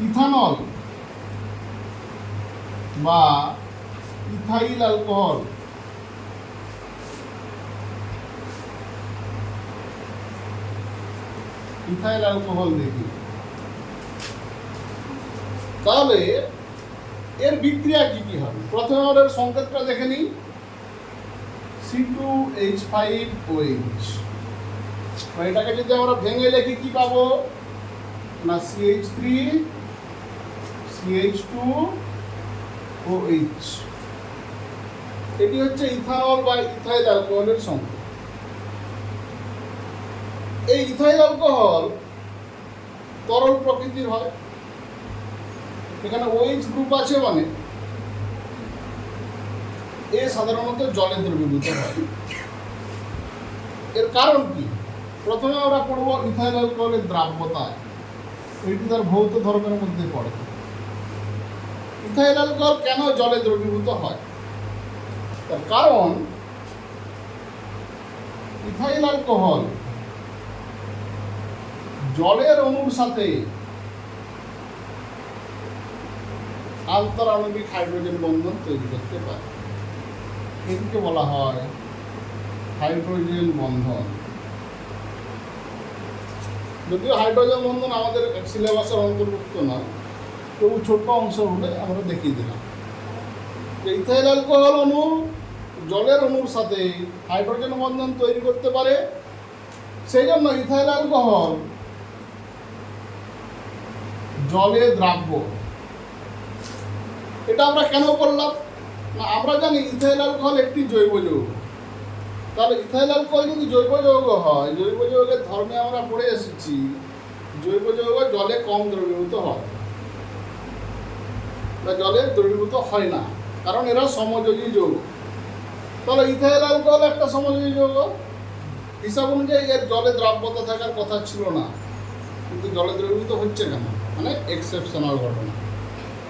Ethanol বা ethyl alcohol দেখি, তাহলে এর বিক্রিয়া কি কি হবে? প্রথমে আমরা এর সংকেতটা দেখে নিই। C2H5OH, এটাকে যদি আমরা ভেঙে লিখি কি পাবো না, CH3CH2OH। এটি হচ্ছে ইথানল বা ইথাইল অ্যালকোহলের সংকেত। এই ইথাইল অ্যালকোহল তরল প্রকৃতির হয়, এখানে OH গ্রুপ আছে, মানে এ সাধারণত জলে দ্রবীভূত হয়। এর কারণ কি? প্রথমে আমরা পড়ব ইথাইল অ্যালকোহলের দ্রাব্যতা, এটি তার ভৌত ধর্মের মধ্যে পড়ে। ইথাইল অ্যালকোহল কেন জলে দ্রবীভূত হয়? তার কারণ ইথাইল অ্যালকোহল জলের অণুর সাথে আন্তঃআণবিক হাইড্রোজেন বন্ধন তৈরি করতে পারে, এটিকে বলা হয় হাইড্রোজেন বন্ধন। যদিও হাইড্রোজেন বন্ধন আমাদের সিলেবাসের অন্তর্ভুক্ত না, তবু ছোট্ট অংশ হলে আমরা দেখিয়ে দিলাম যে ইথাইল অ্যালকোহল অণু জলের অণুর সাথে হাইড্রোজেন বন্ধন তৈরি করতে পারে। সেই জন্য ইথাইল অ্যালকোহল জলে দ্রাব্য। এটা আমরা কেন করলাম না, আমরা জানি ইথাইল অ্যালকোহল একটি জৈব যৌগ। তাহলে ইথাইল অ্যালকোহল যদি জৈব যৌগ হয়, জৈব যৌগের ধর্মে আমরা পড়ে এসেছি জৈব যৌগ জলে কম দ্রবীভূত হয় বা জলে দ্রবীভূত হয় না, কারণ এরা সমযোজী যৌগ। তাহলে ইথাইল অ্যালকোহল একটা সমযোজী যৌগ, হিসাব অনুযায়ী এর জলে দ্রাব্যতা থাকার কথা ছিল না, কিন্তু জলে দ্রবীভূত হচ্ছে কেন? মানে এক্সেপশনাল ঘটনা,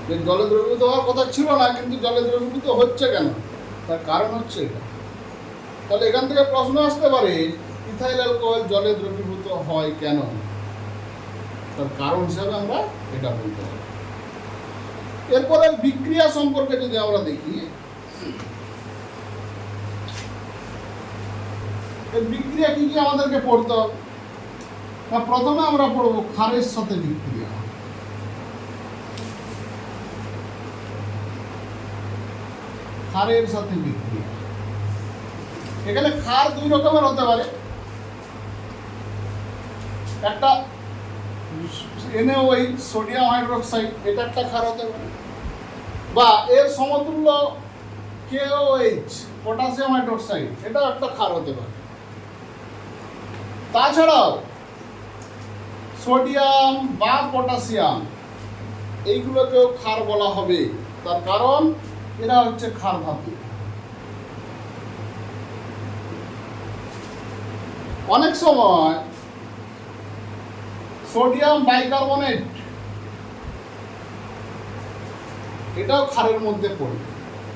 যে জলে দ্রবীভূত হওয়ার কথা ছিল না কিন্তু জলে দ্রবীভূত হচ্ছে কেন? তার কারণ হচ্ছে এটা। তাহলে এখান থেকে প্রশ্ন আসতে পারে ইথাইল অ্যালকোহল জলে দ্রবীভূত হয় কেন? তার কারণ হিসাবে আমরা এটা বলতে পারি। এরপরে বিক্রিয়া সম্পর্কে যদি আমরা দেখি, এই বিক্রিয়া কি কি আমাদেরকে পড়তে হবে? প্রথমে আমরা পড়ব ক্ষারের সাথে বিক্রিয়া। ক্ষারের সাথে বিক্রিয়া, এখানে ক্ষার দুই রকমের হতে পারে। একটা NaOH সোডিয়াম হাইড্রোক্সাইড, এটা একটা ক্ষার হতে পারে, বা এর সমতুল্য KOH পটাশিয়াম হাইড্রোক্সাইড, এটাও একটা ক্ষার হতে পারে। তাছাড়াও সোডিয়াম বা পটাশিয়াম এইগুলোকেও ক্ষার বলা হবে, তার কারণ এরা হচ্ছে ক্ষার ধাতু। অনেক সময় সোডিয়াম বাইকার্বনেট এটাও ক্ষারের মধ্যে পড়বে।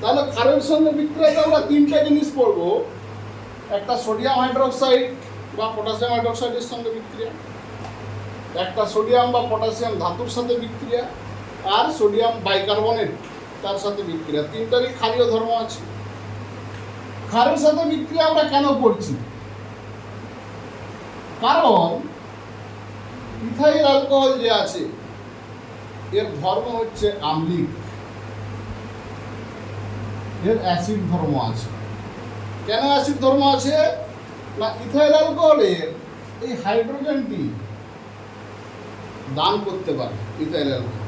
তাহলে ক্ষারের সঙ্গে বিক্রিয়াতে আমরা তিনটে জিনিস পড়ব, একটা সোডিয়াম হাইড্রোক্সাইড বা পটাশিয়াম হাইড্রোক্সাইডের সঙ্গে বিক্রিয়া, একটা সোডিয়াম বা পটাশিয়াম ধাতুর সাথে বিক্রিয়া, আর সোডিয়াম বাইকার্বনেট তার সাথে বিক্রিয়া। তিনটারই ক্ষারীয় ধর্ম আছে। ক্ষারের সাথে বিক্রিয়া আমরা কেন করছি? কারণ ইথাইল অ্যালকোহল যে আছে এর ধর্ম হচ্ছে আম্লিক, এর অ্যাসিড ধর্ম আছে। কেন অ্যাসিড ধর্ম আছে না, ইথাইল অ্যালকোহলের এই হাইড্রোজেনটি দান করতে পারে ইথাইল অ্যালকোহল।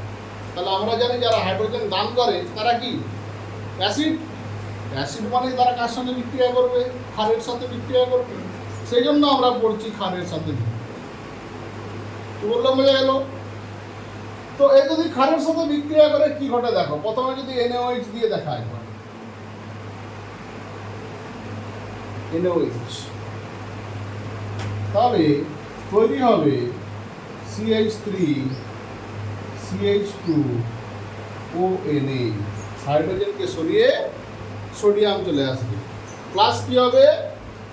তাহলে আমরা জানি যারা হাইড্রোজেন দান করে তারা কি অ্যাসিড। অ্যাসিড মানে তারা কার সঙ্গে বিক্রিয়া করবে? ক্ষারের সাথে বিক্রিয়া করবে। সেই জন্য আমরা পড়ছি ক্ষারের সাথে বিক্রিয়া। কি বললাম, বোঝা গেল? তো এই যদি ক্ষারের সাথে বিক্রিয়া করে কি ঘটে দেখো। প্রথমে যদি NaOH দিয়ে দেখায়, NaOH, তাহলে তৈরি হবে CH3CH2ONA, হাইড্রোজেনকে সরিয়ে সোডিয়াম চলে আসবে, প্লাস কি হবে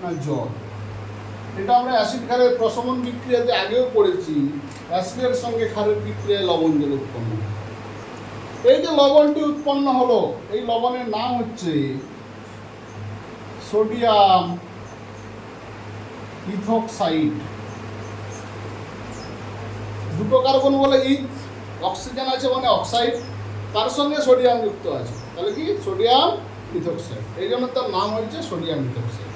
না জল। এটা আমরা অ্যাসিড ক্ষারের প্রশমন বিক্রিয়াতে আগেও পড়েছি, অ্যাসিডের সঙ্গে ক্ষারের বিক্রিয়ায় লবণ জল উৎপন্ন হয়। এই যে লবণটি উৎপন্ন হলো, এই লবণের নাম হচ্ছে সোডিয়াম ইথোক্সাইড। দুটো কার্বন বলে ইথ, অক্সিজেন আছে মানে অক্সাইড, তার সঙ্গে সোডিয়াম যুক্ত আছে, তাহলে কি সোডিয়াম ইথোক্সাইড, এই জন্য তার নাম হচ্ছে সোডিয়াম ইথোক্সাইড।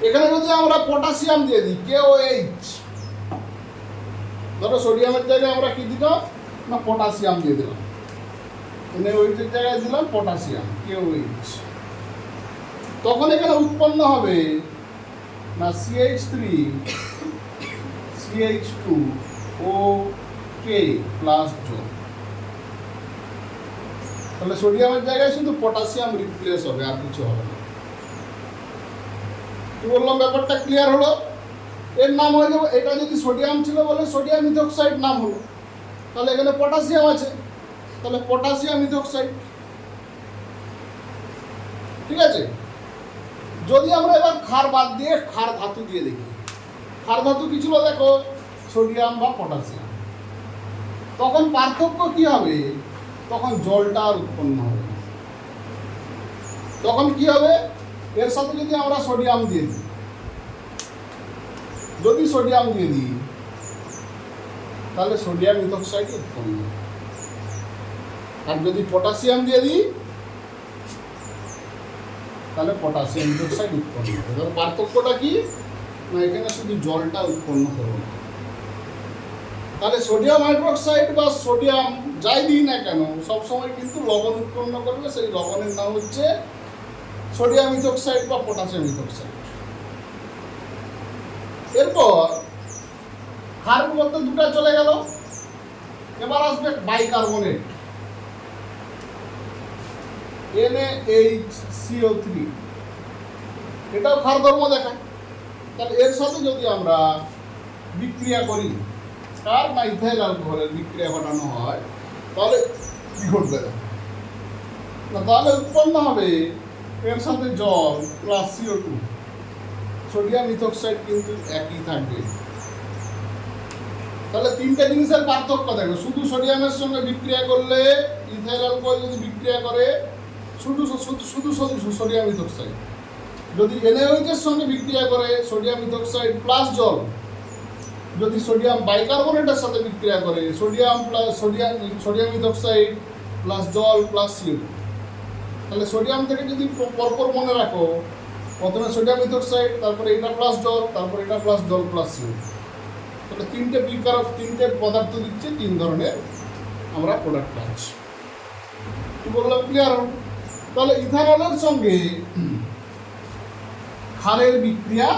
এখানে যদি আমরা পটাশিয়াম দিয়ে দিই KOH, ধরো সোডিয়ামের জায়গায় আমরা কি দিলাম না পটাশিয়াম দিয়ে দিলাম, NaOH এর জায়গায় দিলাম পটাশিয়াম KOH, তখন এখানে উৎপন্ন হবে না CH3 CH2OK প্লাস জল। তাহলে সোডিয়ামের জায়গায় শুধু পটাশিয়াম রিপ্লেস হবে, আর কিছু হবে না। কি বললাম, ব্যাপারটা ক্লিয়ার হলো? এর নাম হয়ে যাবে, এটা যদি সোডিয়াম ছিল বলে সোডিয়াম ইথোক্সাইড নাম হলো, তাহলে এখানে পটাশিয়াম আছে, তাহলে পটাশিয়াম ইথোক্সাইড। ঠিক আছে, যদি আমরা এবার ক্ষার বাদ দিয়ে ক্ষার ধাতু দিয়ে দেখি, ক্ষার ধাতু কি ছিল দেখো, সোডিয়াম বা পটাশিয়াম, তখন পার্থক্য কি হবে, তখন জলটা আর উৎপন্ন হবে। তখন কি হবে, এর সাথে যদি আমরা সোডিয়াম দিয়ে দিই, যদি সোডিয়াম দিয়ে দিই তাহলে সোডিয়াম ইথোক্সাইড উৎপন্ন হবে, আর যদি পটাশিয়াম দিয়ে দিই তাহলে পটাশিয়াম ইথোক্সাইড উৎপন্ন হবে। এবার পার্থক্যটা কি না, এখানে শুধু জলটা উৎপন্ন হলো না। তাহলে সোডিয়াম হাইড্রোক্সাইড বা সোডিয়াম যাই দিই না কেন, সবসময় কিন্তু লবণ উৎপন্ন করবে, সেই লবণের নাম হচ্ছে সোডিয়াম ইথোক্সাইড বা পটাশিয়াম ইথোক্সাইড। এরপর ক্ষারের মধ্যে দুটো চলে গেল, এবার আসবে বাইকার্বনেট NaHCO3, এটাও ক্ষার ধর্ম দেখায়। তাহলে এর সাথে যদি আমরা বিক্রিয়া করি, কার না ইথাইল অ্যালকোহলের বিক্রিয়া ঘটানো হয়, তাহলে কি ঘটবে না, তাহলে উৎপন্ন হবে এর সাথে জল প্লাস CO2, সোডিয়াম ইথোক্সাইড কিন্তু একই থাকবে। তাহলে তিনটে জিনিসের পার্থক্য দেখো, শুধু সোডিয়ামের সঙ্গে বিক্রিয়া করলে ইথাইল অ্যালকোহল যদি বিক্রিয়া করে শুধু সোডিয়াম ইথোক্সাইড, যদি NaOH এর সঙ্গে বিক্রিয়া করে সোডিয়াম ইথোক্সাইড প্লাস জল, যদি সোডিয়াম বাইকার্বনেটের সাথে বিক্রিয়া করে সোডিয়াম ইথোক্সাইড প্লাস জল প্লাস CO2। তাহলে সোডিয়াম থেকে যদি পরপর মনে রাখো, প্রথমে সোডিয়াম ইথোক্সাইড, তারপরে এটা প্লাস জল, তারপরে এটা প্লাস জল প্লাস CO2, তাহলে তিনটে পদার্থ দিচ্ছে, তিন ধরনের আমরা প্রোডাক্ট পাচ্ছি। কি বললাম, ক্লিয়ার? তাহলে ইথানলের সঙ্গে ক্ষারের বিক্রিয়া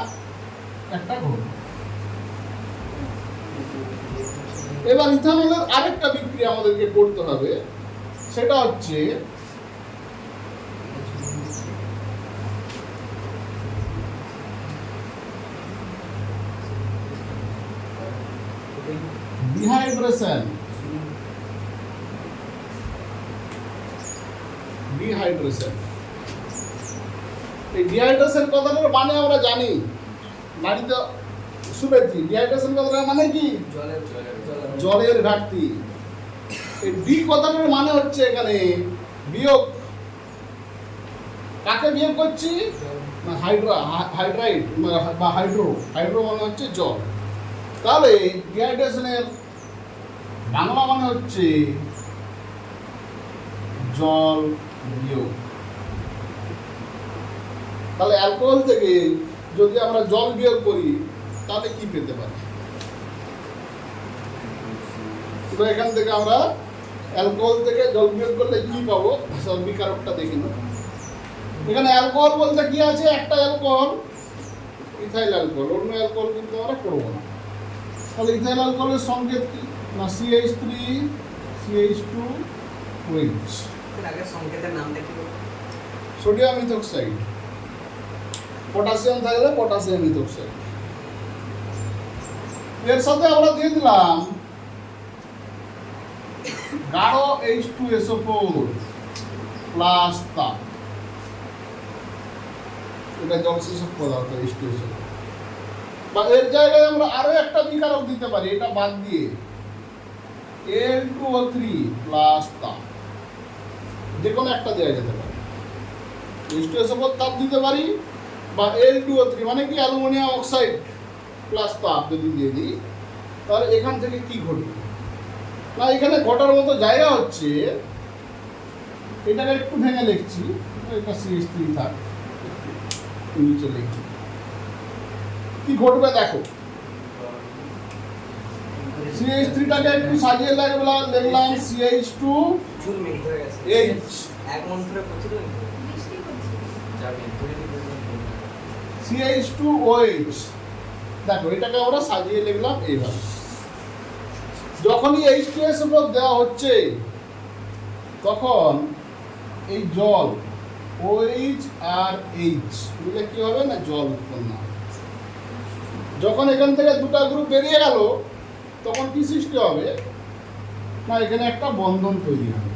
একটা ঘটবে। এবার ইথানলের আরেকটা বিক্রিয়া আমাদেরকে করতে হবে, সেটা হচ্ছে ডিহাইড্রেশন। এই ডিহাইড্রেশন কথাটার মানে আমরা জানি, বাড়িতে শুনেছি। ডিহাইড্রেশন কথাটার মানে কি, জলের ঘাটতি। এই ডি কথাটার মানে হচ্ছে এখানে বিয়োগ। কাকে বিয়োগ করছি না, হাইড্রাইট বা হাইড্রো মানে হচ্ছে জল। তাহলে ডিহাইড্রেশনের বাংলা মানে হচ্ছে জল বিয়োগ। তাহলে অ্যালকোহল থেকে যদি আমরা জল বিয়োগ করি তাহলে কি পেতে পারি? এখান থেকে আমরা অ্যালকোহল থেকে জল বিয়োগ করলে কি পাবো, সব বিকারকটা দেখে নেব। এখানে অ্যালকোহল বলতে কি আছে, একটা অ্যালকোহল ইথাইল অ্যালকোহল, অন্য অ্যালকোহল কিন্তু আমরা করবো না। তাহলে ইথাইল অ্যালকোহলের সংকেত কি না, CH3 CH2OH, সংকেতের নামটা কি, সোডিয়াম ইথোক্সাইড। পটাশিয়াম থাকলে পটাশিয়াম ইথোক্সাইড। এর সাথে আমরা দিয়ে দিলাম গাঢ় H2SO4 প্লাস তাপ, এটা জলসেচক পদার্থ H2SO4। বা এর জায়গায় আমরা আরো একটা বিকারক দিতে পারি, এটা বাদ দিয়ে L2O3 প্লাস তাপ, যে কোনো একটা দেওয়া যেতে পারে। H2S উপর তাপ দিতে পারি, বা L2O3 মানে কি অ্যালুমিনিয়াম অক্সাইড প্লাস তাপ যদি দিয়ে দিই, তাহলে এখান থেকে কি ঘটবে না, এখানে ঘটার মতো জায়গা হচ্ছে, এটাকে একটু ভেঙে লিখছি, এটা CH3 থাক, নিচে লিখি, কি ঘটবে দেখো। CH3টাকে একটু সাজিয়ে লিখলাম CH2 চুল মিনিট হয়ে গেছে H এক মন্ত্র ধরে করছি তো CH2OH। দেখো এটাকে আমরা সাজিয়ে লিখলাম এইভাবে। যখনই H2S উপর দেওয়া হচ্ছে তখন এই জল OH আর H মিলে কি হবে না, জল উৎপন্ন হবে। যখন এখান থেকে দুটো গ্রুপ বেরিয়ে গেল তখন কি সৃষ্টি হবে না, এখানে একটা বন্ধন তৈরি হবে।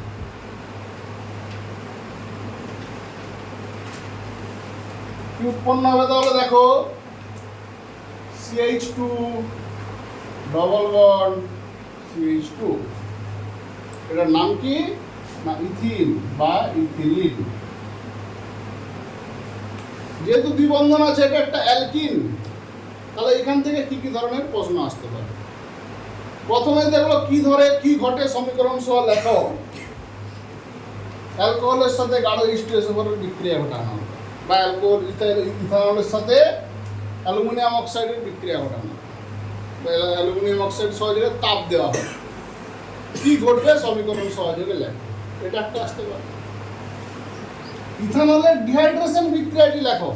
কি উৎপন্ন হবে তাহলে দেখো, CH2 ডবল বন্ড CH2, এটার নাম কি না ইথিন বা ইথিলিন। যেহেতু দ্বিবন্ধন আছে, এটা একটা অ্যালকিন, তাহলে এখান থেকে কি কি ধরনের প্রশ্ন আসতে পারে। প্রথমে দেখলো কি ঘটে সমীকরণ সহ লেখো। অ্যালকোহলের সাথে গাঢ় H2S বিক্রিয়া ঘটানো হবে, বা ইথানলের সাথে অ্যালুমিনিয়াম অক্সাইডের বিক্রিয়া ঘটানো, অ্যালুমিনিয়াম অক্সাইড সহযোগে তাপ দেওয়া হবে। কি ঘটবে সমীকরণ সহযোগে লেখো, এটা একটা আসতে পারে। ইথানলের ডিহাইড্রেশন বিক্রিয়াটি লেখো,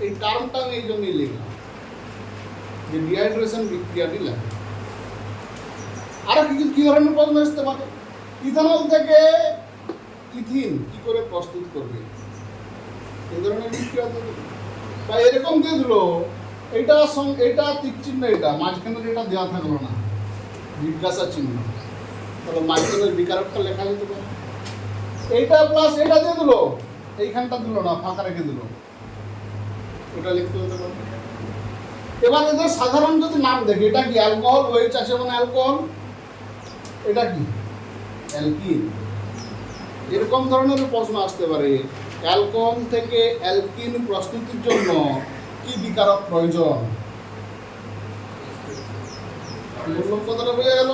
এই টার্মটা আমি এই জন্যই লিখলাম যে ডিহাইড্রেশন বিক্রিয়াটি লেখো। আরো কি ধরনের প্রশ্ন আসতে পারে, ইথানল থেকে ইথিন কি করে প্রস্তুত করবে, এই ধরনের বিক্রিয়া দেবে। বা এরকম দিয়ে দিল, এটা তীর চিহ্ন, এটা মাঝখানে এটা দেওয়া থাকলো না, জিজ্ঞাসা চিহ্ন, তাহলে মাঝখানের বিকারকটা লেখা যেতে পারে। এইটা প্লাস এটা দিয়ে দিল, এইখানটা দিল না, ফাঁকা রেখে দিল, ওটা লিখতে হতে পারে। এবার এদের সাধারণ যদি নাম দেখি, এটা কি অ্যালকোহল, OH আছে মানে অ্যালকোহল, এটা কি অ্যালকিন। এরকম ধরনের প্রশ্ন আসতে পারে, অ্যালকোহল থেকে অ্যালকিন প্রস্তুতির জন্য কি বিকারক প্রয়োজন। বললাম কথাটা বোঝা গেল।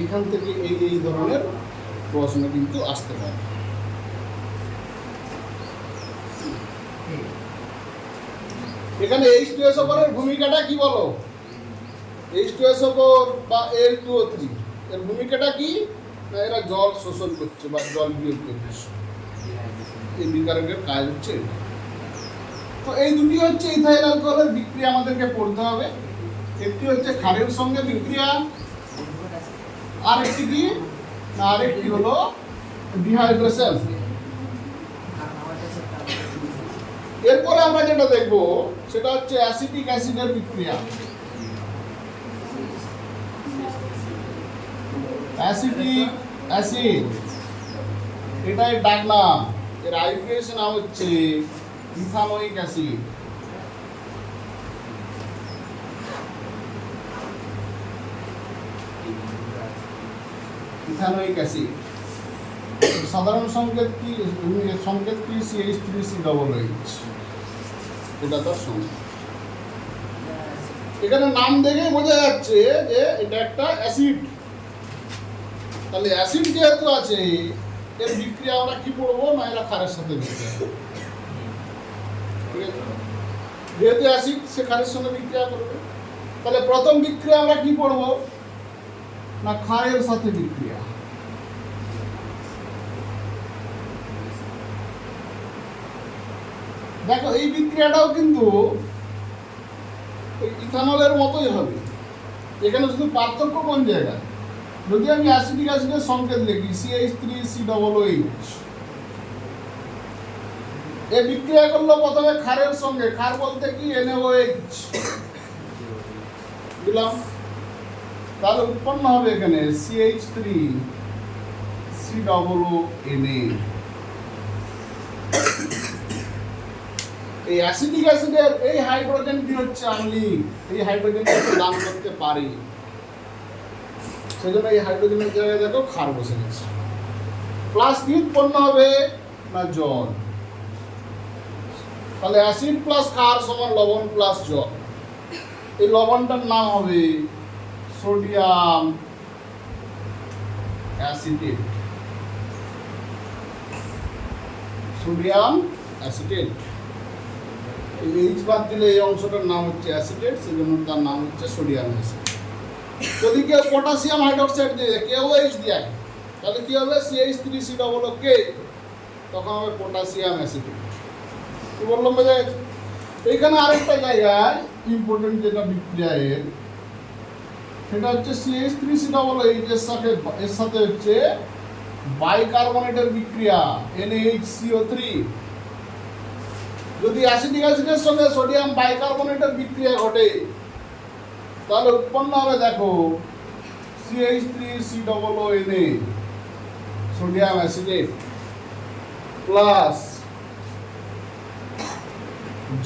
এখান থেকে এই ধরনের প্রশ্ন কিন্তু আসতে পারে। এখানে H2SO4 এর ভূমিকাটা কি বলো, H2SO4 বা L2O3 এর ভূমিকাটা কি না, এরা জল শোষণ করছে বা জল বিয়োগ করছে, এই বিকারকের কাজ হচ্ছে এটা। তো এই দুটি হচ্ছে ইথাইল অ্যালকোহলের বিক্রিয়া আমাদেরকে পড়তে হবে। একটি হচ্ছে ক্ষারের সঙ্গে বিক্রিয়া, আর একটি কি না, আরেকটি হলো ডিহাইড্রেশন। এরপরে আমরা যেটা দেখবো সেটা হচ্ছে অ্যাসিটিক অ্যাসিডের বিক্রিয়া। অ্যাসিটিক অ্যাসিড, এটাই ডাক নাম, এর আইউপিএস নাম হচ্ছে ইথানোয়িক অ্যাসিড। ইথানোয়িক অ্যাসিড সাধারণ সংকেত কি CH3COOH, এটা তার সংকেত। এখানে নাম দেখে বোঝা যাচ্ছে যে এটা একটা অ্যাসিড। তাহলে অ্যাসিড যেহেতু আছে, এর বিক্রিয়া আমরা কি পড়বো না, এরা ক্ষারের সাথে বিক্রিয়া করবে। ঠিক আছে, যেহেতু অ্যাসিড সে ক্ষারের সঙ্গে বিক্রিয়া করবে, তাহলে প্রথম বিক্রিয়া আমরা কি পড়বো না, ক্ষারের সাথে বিক্রিয়া। দেখো এই বিক্রিয়াটাও কিন্তু ইথানলের মতোই হবে। এখানে শুধু পার্থক্য কোন জায়গায়, যদি আমি অ্যাসিটিক অ্যাসিডের সংকেত লিখি CH3COOH, এই বিক্রিয়া করলো প্রথমে ক্ষারের সঙ্গে, ক্ষার বলতে কি NaOH দিলাম, তাহলে উৎপন্ন হবে এখানে CH3COONA। এই অ্যাসিটিক অ্যাসিডের এই হাইড্রোজেনটি হচ্ছে আম্লিক, এই হাইড্রোজেনটি দান করতে পারে, সেজন্য এই হাইড্রোজেনের জায়গায় দেখো ক্ষার বসে গেছে। প্লাস কি উৎপন্ন হবে না জল, তাহলে অ্যাসিড প্লাস ক্ষার সমান লবণ প্লাস জল। এই লবণটার নাম হবে সোডিয়াম অ্যাসিটেট, সোডিয়াম অ্যাসিটেট। এই এইচ বাদ দিলে এই অংশটার নাম হচ্ছে অ্যাসিটেট, সেজন্য তার নাম হচ্ছে সোডিয়াম অ্যাসিড। যদি কেউ পটাশিয়াম হাইড্রোক্সাইড দিয়ে কেউ এইচ দেয়, তাহলে কি হবে CH3COO, তখন হবে পটাশিয়াম অ্যাসিটেট। কি বললাম বোঝা গেছে? এইখানে আরেকটা জায়গায় ইম্পর্টেন্ট যেটা বিক্রিয়া সেটা হচ্ছে CH3COO এর সাথে হচ্ছে বাইকার্বনেটের বিক্রিয়া NaHCO3। যদি অ্যাসিটিক অ্যাসিডের সঙ্গে সোডিয়াম বাইকার্বনেটের বিক্রিয়া ঘটে, তাহলে উৎপন্ন হবে দেখো CH3COO Na, sodium acetate plus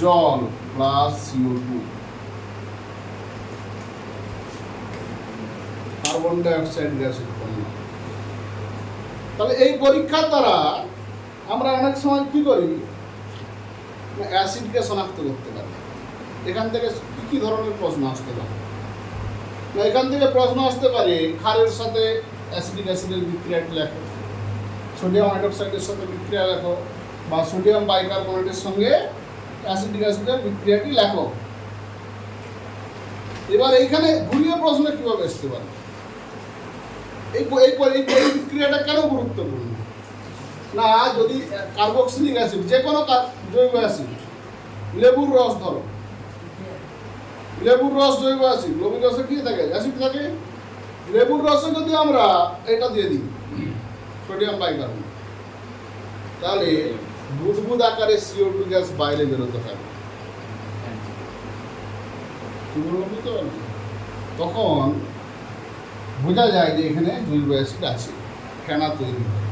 জল plus CO2, carbon dioxide gas উৎপন্ন। তাহলে এই পরীক্ষার দ্বারা আমরা অনেক সময় কি করি, অ্যাসিডকে শনাক্ত করতে পারি। এখান থেকে কি কি ধরনের প্রশ্ন আসতে পারে না, এখান থেকে প্রশ্ন আসতে পারে ক্ষারের সাথে অ্যাসিডিক অ্যাসিডের বিক্রিয়াটি লেখো, সোডিয়াম হাইড্রোক্সাইডের সাথে বিক্রিয়া লেখো, বা সোডিয়াম বাইকার্বনেটের সঙ্গে অ্যাসিডিক অ্যাসিডের বিক্রিয়াটি লেখো। এবার এইখানে ঘুরিয়ে প্রশ্ন কিভাবে আসতে পারে, এই বিক্রিয়াটা কেন গুরুত্বপূর্ণ না, যদি কার্বক্সিলিক অ্যাসিড যে কোনো জৈব অ্যাসিড, লেবুর রস ধরো, লেবুর রস জৈব অ্যাসিড, লেবুর রসে কি থাকে অ্যাসিড থাকে, লেবুর রসে যদি আমরা এটা দিয়ে দিই সোডিয়াম বাইকার্বনেট, তাহলে বুদবুদ আকারে CO2 গ্যাস বাইরে বেরোতে থাকে। কি বললাম বুঝতে পারছি? তখন বোঝা যায় যে এখানে জৈব অ্যাসিড আছে, ফেনা তৈরি হয়।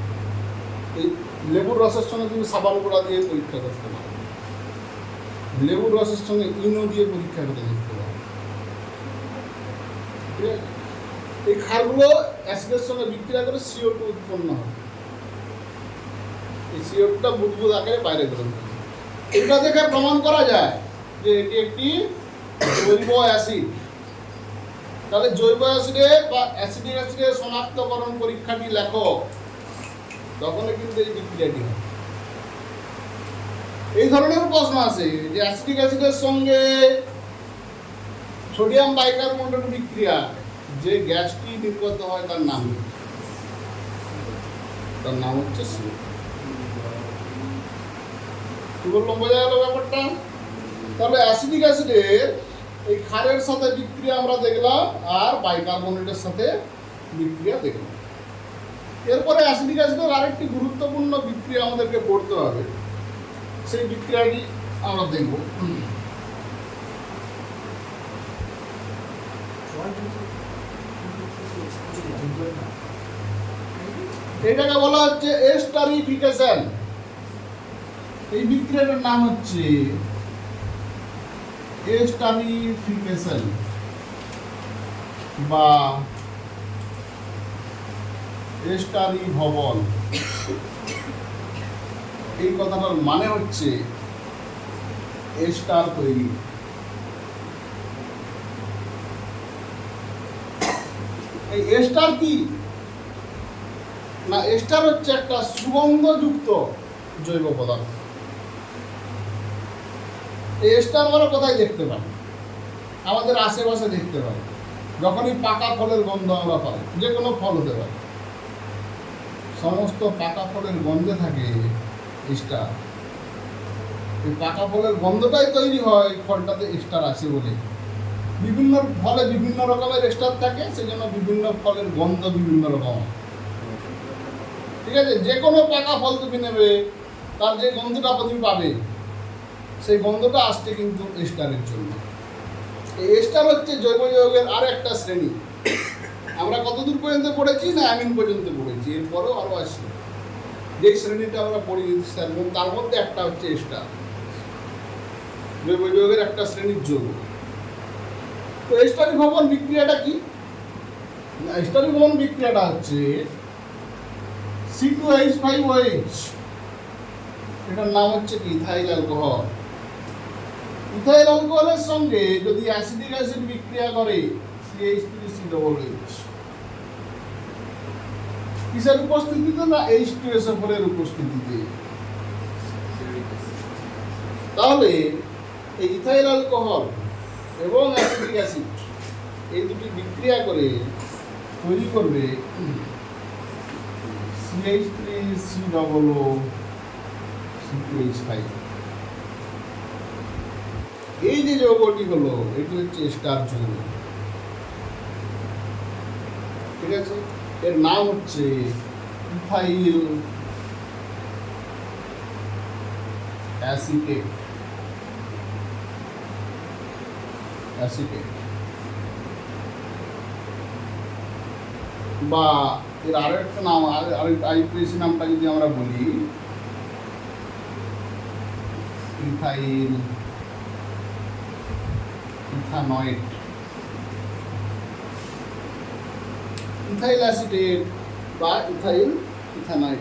এই লেবুর রসের সঙ্গে তুমি সাবান গুঁড়া দিয়ে পরীক্ষা করতে পারো, লেবুর রসের সঙ্গে ইনো দিয়ে পরীক্ষা করে দেখতে পারো। ঠিক আছে? এই ক্ষারগুলো অ্যাসিডের সঙ্গে বিক্রিয়া করে CO2 উৎপন্ন হয়, এই CO2টা বুদবুদ আকারে বাইরে বেরোবে। এটা দেখে প্রমাণ করা যায় যে এটি একটি জৈব অ্যাসিড। তাহলে জৈব অ্যাসিডের বা অ্যাসিডিক অ্যাসিডের শনাক্তকরণ পরীক্ষাটি লেখো, তখনই কিন্তু এই বিক্রিয়াটি হয়। এই ধরনের প্রশ্ন আছে যে অ্যাসিডিক অ্যাসিডের সঙ্গে সোডিয়াম বাইকার্বনেটের বিক্রিয়া যে গ্যাসটি নির্গত হয় তার নাম হচ্ছে CO2। কি বললাম বোঝা গেল ব্যাপারটা? তাহলে অ্যাসিডিক অ্যাসিডের এই ক্ষারের সাথে বিক্রিয়া আমরা দেখলাম, আর বাইকার্বনেটের সাথে বিক্রিয়া দেখলাম। এরপরে অ্যাসিডিক অ্যাসিডের আরেকটি গুরুত্বপূর্ণ বিক্রিয়া আমাদেরকে পড়তে হবে, সেই বিক্রিয়াটি আমরা দেখব। এটাকে বলা হচ্ছে এস্টারিফিকেশন। এই বিক্রিয়াটার নাম হচ্ছে এস্টারিফিকেশন বা এস্টারিভবন। এই কথাটার মানে হচ্ছে এস্টার তৈরি। এই এস্টার কি না, এস্টার হচ্ছে একটা সুগন্ধযুক্ত জৈব পদার্থ। এই এস্টার আমরা কোথায় দেখতে পাই? আমাদের আশেপাশে দেখতে পাই। যখনই পাকা ফলের গন্ধ আমরা পাই, যে কোনো ফল হতে পারে, সমস্ত পাকা ফলের গন্ধে থাকে এস্টার। এই পাকা ফলের গন্ধটাই তৈরি হয় ফলটাতে এস্টার আছে বলে। বিভিন্ন ফলে বিভিন্ন রকমের এস্টার থাকে, সেজন্য বিভিন্ন ফলের গন্ধ বিভিন্ন রকম। ঠিক আছে? যে কোনো পাকা ফল তুমি নেবে, তার যে গন্ধটা তুমি পাবে, সেই গন্ধটা আসছে কিন্তু এস্টারের জন্য। এই এস্টার হচ্ছে জৈব যৌগের আর একটা শ্রেণী। আমরা কতদূর পর্যন্ত পড়েছি না, অ্যামিন পর্যন্ত পড়েছি, এরপরেও আরও আসছে। যেই শ্রেণীটা আমরা পড়ি, তার মধ্যে একটা হচ্ছে এস্টার। জৈব যৌগের একটা শ্রেণীর যৌগ। তো স্টারিক ভবন বিক্রিয়াটা কি? স্টারিক ভবন বিক্রিয়াটা হচ্ছে C2H5OH, এটার নাম হচ্ছে কি ইথাইল অ্যালকোহল। ইথাইল অ্যালকোহলের সঙ্গে যদি অ্যাসিটিক অ্যাসিড বিক্রিয়া করে CH3COOH, কিসের উপস্থিতিতে? না H2SO4 এর উপস্থিতিতে। তাহলে এই ইথাইল অ্যালকোহল এবং অ্যাসিটিক অ্যাসিড এই দুটি বিক্রিয়া করে তৈরি করবে CH3COOC2H5। এই যে যৌগটি হলো এটি হচ্ছে স্টার যৌগ, ঠিক আছে? এর নাম হচ্ছে ইথাইল অ্যাসিটেট। বা এর আরো একটা নাম, আইপিএসি নামটা যদি আমরা বলি ইথানয়েড, ইথাইল অ্যাসিটেট বা ইথানয়েড।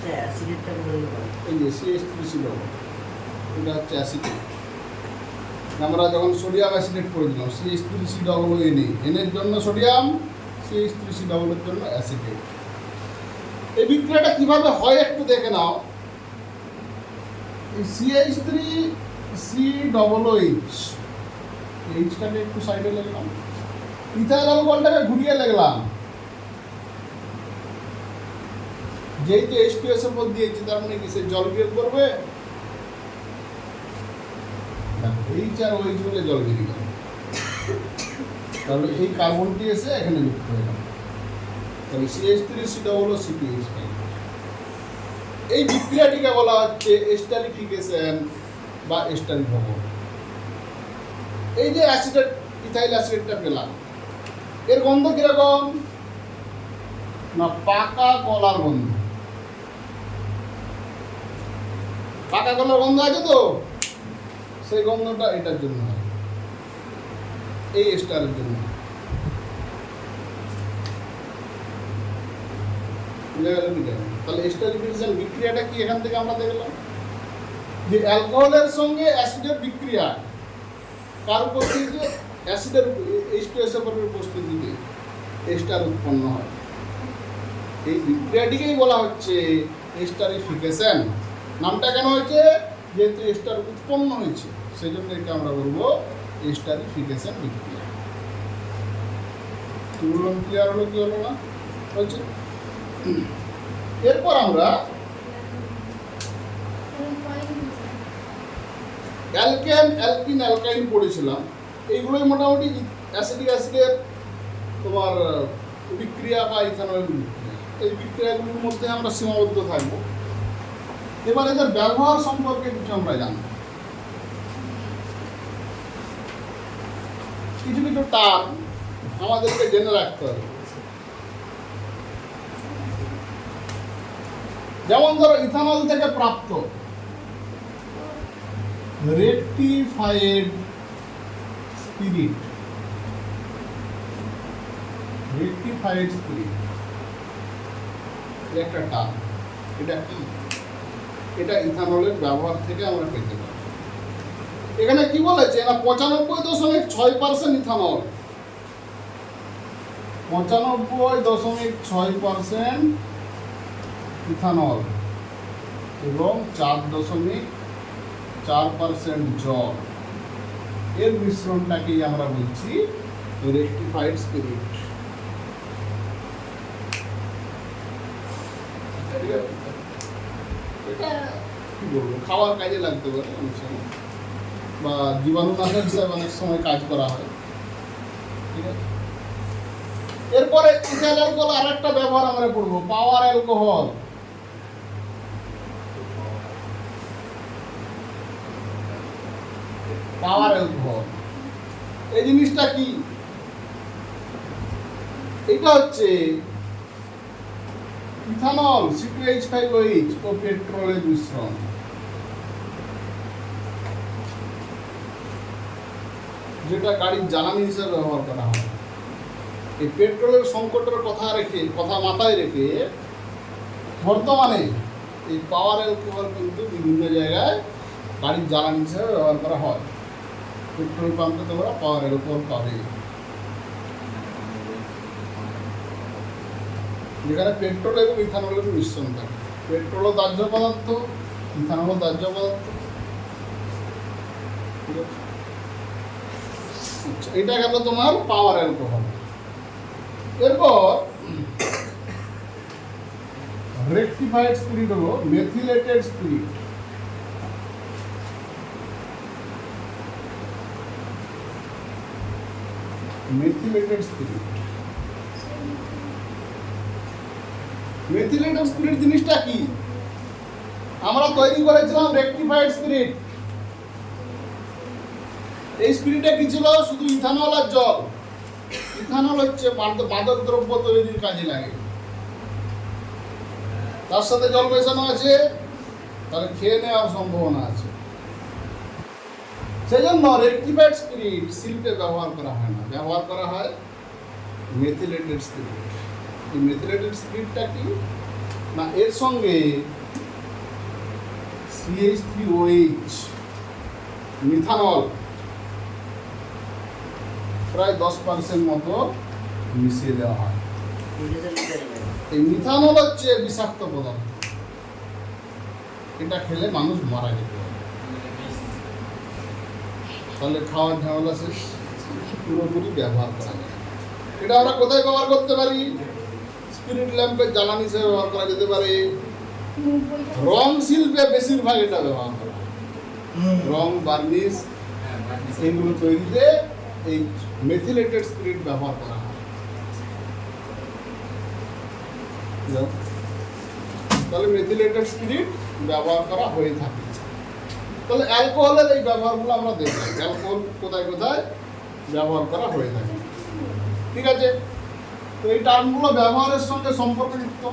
অ্যাসিডেটটা বলে দাও। এই যে CH3COO, এটা হচ্ছে অ্যাসিটেট। আমরা যখন সোডিয়াম অ্যাসিটেট পড়েছিলাম CH3COO এর জন্য সোডিয়াম, CH3COO এর জন্য অ্যাসিটেট। এই বিক্রিয়াটা কিভাবে হয় একটু দেখে নাও। এই CH3COOH, এইচটাকে একটু সাইডে লিখলাম, ইথাইল অ্যালকোহলটাকে ঘুরিয়ে লিখলাম। যেহেতু H2SO4 দিয়েছি তার মানে কি সে জল বিয়োগ করবে? এইচ আর ওইচ বলে জল বেরিয়ে গেল, তাহলে এই কার্বনটি এসে এখানে যুক্ত হয়ে গেল, তাহলে CH3COO এই বিক্রিয়াটিকে বলা হচ্ছে এস্টারিফিকেশন বা স্টারিক ভবন। এই যে অ্যাসিডেট ইথাইল অ্যাসিডটা পেলাম, এর গন্ধ কিরকম? না পাকা কলার গন্ধ। পাকা কলার গন্ধ আছে তো, সেই গন্ধটা এটার জন্য হয়, এই স্টারের জন্য। তাহলে স্টারিফিকেশন বিক্রিয়াটা কি এখান থেকে আমরা দেখলাম যে অ্যালকোহলের সঙ্গে অ্যাসিডের বিক্রিয়া, কার উপস্থিতিতে? অ্যাসিডের H2SO4 এর উপস্থিতিতে এস্টার উৎপন্ন হয়। এই বিক্রিয়াটিকেই বলা হচ্ছে এস্টারিফিকেশন। নামটা কেন হয়েছে? যেহেতু এস্টার উৎপন্ন হয়েছে সেই জন্য এটা আমরা বলবো এস্টারিফিকেশন বিক্রিয়া। কি বললাম? ক্লিয়ার হলো কি হলো না? হয়েছে। এরপর আমরা অ্যালকেন, অ্যালকিন, অ্যালকাইন পড়েছিলাম। এইগুলোই মোটামুটি অ্যাসিডিক অ্যাসিডের তোমার বিক্রিয়া বা ইথানয়েড বিক্রিয়া। এই বিক্রিয়াগুলোর মধ্যে আমরা সীমাবদ্ধ থাকবো। এবার এদের ব্যবহার সম্পর্কে কিছু আমরা জানবো। কিছু কিছু টার্ম আমাদেরকে জেনে রাখতে হবে। যেমন ধরো ইথানল থেকে প্রাপ্ত রেকটিফাইড স্পিরিট, একটা টার্ম। এটা কি? এটা ইথানলের ব্যবহার থেকে আমরা পেতে পারি। এখানে কি বলেছে না 95.6% ইথানল, 95.6% ইথানল এবং 4.4% জল, এর মিশ্রণটাকেই আমরা বলছি রেকটিফাইড স্পিরিট। এটা কি বলবো, খাওয়ার কাজে লাগতে পারে অনেক সময়, বা জীবাণুনাশক হিসাবে অনেক সময় কাজ করা হয়, ঠিক আছে? এরপরে ইথাইল অ্যালকোহল আর একটা ব্যবহার আমরা করবো, পাওয়ার অ্যালকোহল। পাওয়ার অ্যালকোহল এই জিনিসটা কি? এটা হচ্ছে ইথানল C2H5OH ও পেট্রোলের মিশ্রণ। যেটা গাড়ির জ্বালানি হিসেবে ব্যবহার করা হয়। এই পেট্রোলের সংকটের কথা মাথায় রেখে বর্তমানে এই পাওয়ার অ্যালকোহল কিন্তু বিভিন্ন জায়গায় গাড়ির জ্বালানি হিসেবে ব্যবহার করা হয়। পেট্রোল পাম্পে তোমরা পাওয়ার অ্যালকোহল পাবে, যেখানে পেট্রোল এবং ইথানলের মিশ্রণ থাকে। পেট্রোলও দাহ্য পদার্থ, ইথানলও দাহ্য পদার্থ। ঠিক আছে? আচ্ছা, এটা গেল তোমার পাওয়ার অ্যালকোহল। এরপর রেকটিফাইড স্পিরিট হলো methylated spirit. Methylated spirit, methylated spirit জিনিসটা কি? আমরা তৈরি করেছিলাম রেকটিফাইড স্পিরিট। এই স্পিরিটে কি ছিল? শুধু ইথানল আর জল। ইথানল হচ্ছে মাদক দ্রব্য তৈরির কাজে লাগে, তার সাথে জল মেশানো আছে, তাহলে খেয়ে নেওয়ার সম্ভাবনা আছে। সেই জন্য রেকটিফাইড স্পিরিট শিল্পে ব্যবহার করা হয় না, ব্যবহার করা হয় মেথিলেটেড স্পিরিট। এই মেথিলেটেড স্পিরিটটা কি না, এর সঙ্গে CH3OH মিথানল প্রায় 10% মতো মিশিয়ে দেওয়া হয়। এই মিথানল হচ্ছে বিষাক্ত পদার্থ, এটা খেলে মানুষ মারা যেতে পারে। তাহলে খাওয়ার ঝামেলা শেষ, পুরোপুরি ব্যবহার করা যায়। এটা আমরা কোথায় ব্যবহার করতে পারি? স্পিরিট ল্যাম্পের জ্বালানি হিসেবে ব্যবহার করা যেতে পারে। রং শিল্পে বেশিরভাগ এটা ব্যবহার করা হয়। রং, বার্নিশ এইগুলো তৈরিতে এই মেথিলেটেড স্পিরিট ব্যবহার করা হয়। তাহলে মেথিলেটেড স্পিরিট ব্যবহার করা হয়ে থাকে। তাহলে অ্যালকোহলের এই ব্যবহারগুলো আমরা দেখলাম, অ্যালকোহল কোথায় কোথায় ব্যবহার করা হয়ে থাকে। ঠিক আছে, তো এই টার্মগুলো ব্যবহারের সঙ্গে সম্পর্কযুক্ত।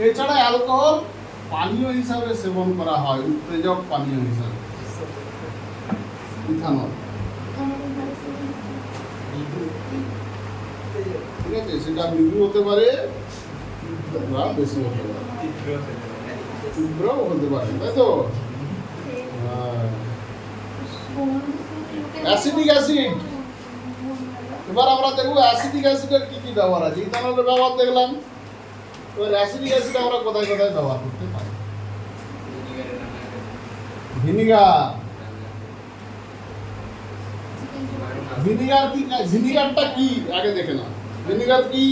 এছাড়া অ্যালকোহল পানীয় হিসাবে সেবন করা হয়, উত্তেজক পানীয় হিসাবে। ইথানল, ঠিক আছে, সেটা মৃদু হতে পারে বা বেশি হতে পারে, তীব্রও হতে পারে, তাই তো? Acidic acid. এবার আমরা দেখবো অ্যাসিডিক অ্যাসিডের কি কি ব্যবহার আছে। ইথানলের ব্যবহার দেখলাম, এবার অ্যাসিডিক অ্যাসিড আমরা কোথায় কোথায় ব্যবহার করতে পারি? ভিনিগার। ভিনিগার কি? ভিনিগারটা কি আগে দেখে না। ভিনিগার কি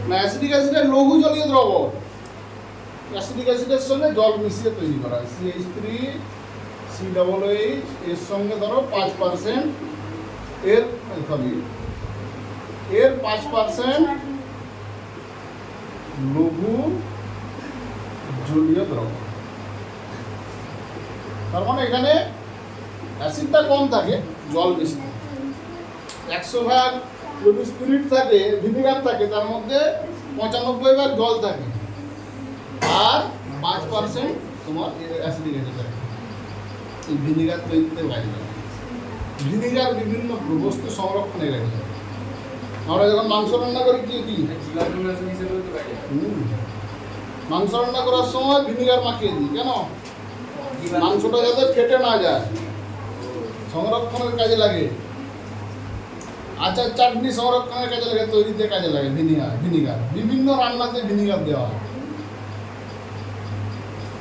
না? অ্যাসিডিক অ্যাসিডের লঘু জলীয় দ্রবণ। অ্যাসিডিক অ্যাসিডের সঙ্গে জল মিশিয়ে তৈরি করা হয়। CH3COOH এর সঙ্গে ধরো 5% এর 5% লঘু জলীয় দ্রবণ। তার মানে এখানে অ্যাসিডটা কম থাকে, জল বেশি থাকে। 100 ভাগ যদি স্পিরিট থাকে, ভিনিগার থাকে, তার মধ্যে 95 ভাগ জল থাকে, আর 5% তোমার অ্যাসিডিক অ্যাসিড থাকে। এই ভিনিগার তৈরিতে কাজে লাগে। ভিনিগার বিভিন্ন বস্তু সংরক্ষণে কাজে লাগে। আমরা যখন মাংস রান্না করি কি মাংস রান্না করার সময় ভিনিগার মাখিয়ে দিই, কেন? মাংসটা যাতে ফেটে না যায়, সংরক্ষণের কাজে লাগে। আচার চাটনি সংরক্ষণের কাজে লাগে, তৈরিতে কাজে লাগে ভিনিগার। বিভিন্ন রান্নাতে ভিনিগার দেওয়া হয়।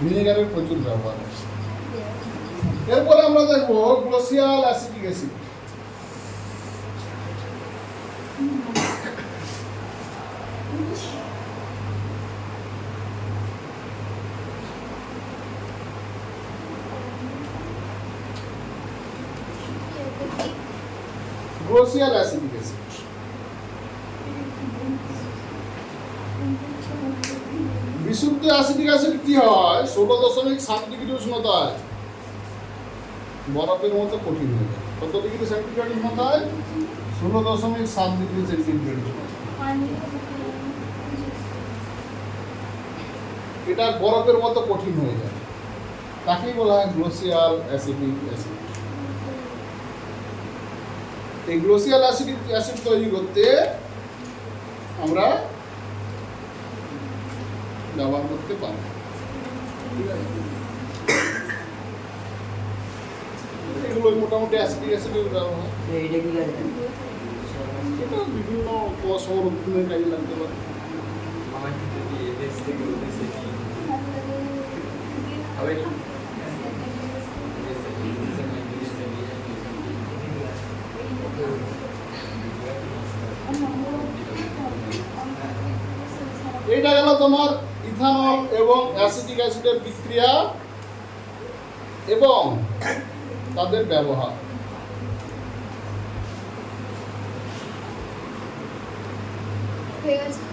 ভিনিগারের প্রচুর ব্যবহার আছে। এরপরে আমরা দেখবো গ্লোসিয়াল অ্যাসিটিক অ্যাসিড। গ্লোসিয়াল অ্যাসিটিক অ্যাসিড বিশুদ্ধ অ্যাসিটিক অ্যাসিড কি হয়? 16.7 ডিগ্রি উষ্ণতায় বরফের মতো কঠিন হয়ে যায়। কত ডিগ্রি সেন্টিগ্রেড উষ্ণতায়? 16.7 ডিগ্রি সেন্টিগ্রেড উষ্ণতায়। এটা বরফের মতো কঠিন হয়ে যায়। তাকেই বলা হয় গ্লোসিয়াল অ্যাসিডিক অ্যাসিড। এই গ্লোসিয়াল অ্যাসিডিক অ্যাসিড তৈরি করতে আমরা ব্যবহার করতে পারি। ঠিক আছে? এগুলো মোটামুটি অ্যাসিডিক অ্যাসিডের ব্যবহার। এইটা কি লাগে? এটা বিভিন্ন সংরক্ষণের কাজে লাগতে পারে। আমার কিন্তু কি এদেশ থেকে উঠেছে কি হবে কি এইটা গেল তোমার ইথানল এবং অ্যাসিটিক অ্যাসিডের বিক্রিয়া এবং তাদের ব্যবহার। ঠিক আছে।